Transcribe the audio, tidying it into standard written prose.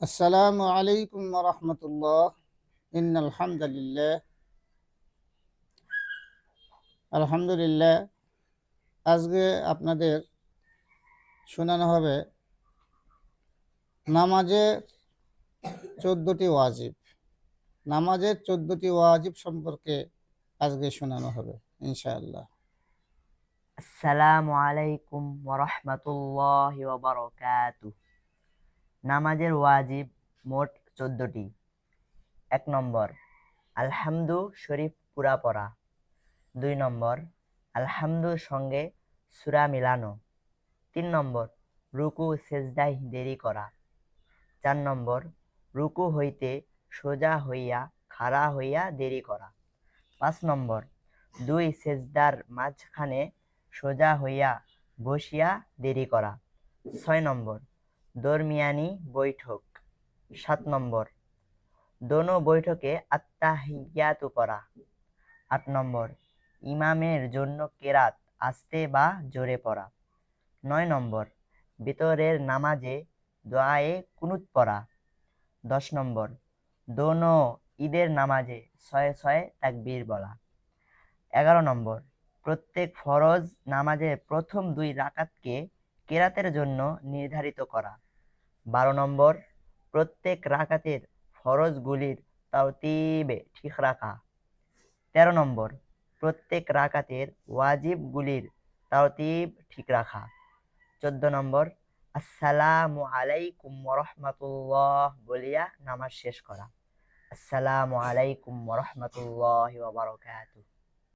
আসসালামু আলাইকুম রহমতুল্লাহ। আলহামদুলিল্লাহ আলহামদুলিল্লাহ। আজকে আপনাদের শোনানো হবে নামাজের 14টি ওয়াজিব। নামাজের 14টি ওয়াজিব সম্পর্কে আজকে শোনানো হবে ইনশাআল্লাহ। আসসালামু আলাইকুম ওরহমতুল্লাহি ওয়াবারাকাতুহ। নামাজের ওয়াজিব মোট 14টি। 1 নম্বর, আলহামদু শরীফ পুরা পড়া। 2 নম্বর, আলহামদুর সঙ্গে সূরা মিলানো। 3 নম্বর, রুকু সেজদায় দেরি করা। 4 নম্বর, রুকু হইতে সোজা হইয়া খাড়া হইয়া দেরি করা। 5 নম্বর, 2 সেজদার মাঝখানে সোজা হইয়া বসিয়া দেরি করা। 6 নম্বর, দরমিয়ানি বৈঠক। 7 নম্বর, দোনো বৈঠকে আত্তাহিয়াতু পড়া। 8 নম্বর, ইমামের জন্য কেরাত আস্তে বা জোরে পড়া। 9 নম্বর, ভিতরের নামাজে দোয়ায়ে কুনুত পড়া। 10 নম্বর, দোনো ঈদের নামাজে 6 তাকবীর বলা। 11 নম্বর, প্রত্যেক ফরজ নামাজের প্রথম 2 রাকাতকে কেরাতের জন্য নির্ধারিত করা। 12 নম্বর, প্রত্যেক রাকাতের ফরজগুলির তারতিবে ঠিক রাখা। 13 নম্বর, প্রত্যেক রাকাতের ওয়াজিবগুলির তারতিব ঠিক রাখা। 14 নম্বর, আসসালামু আলাইকুম ওরহমাতুল্লাহ বলিয়া নামাজ শেষ করা। আসসালামু আলাইকুম ওরহমাতুল্লাহি ওয়া বারাকাতুহু।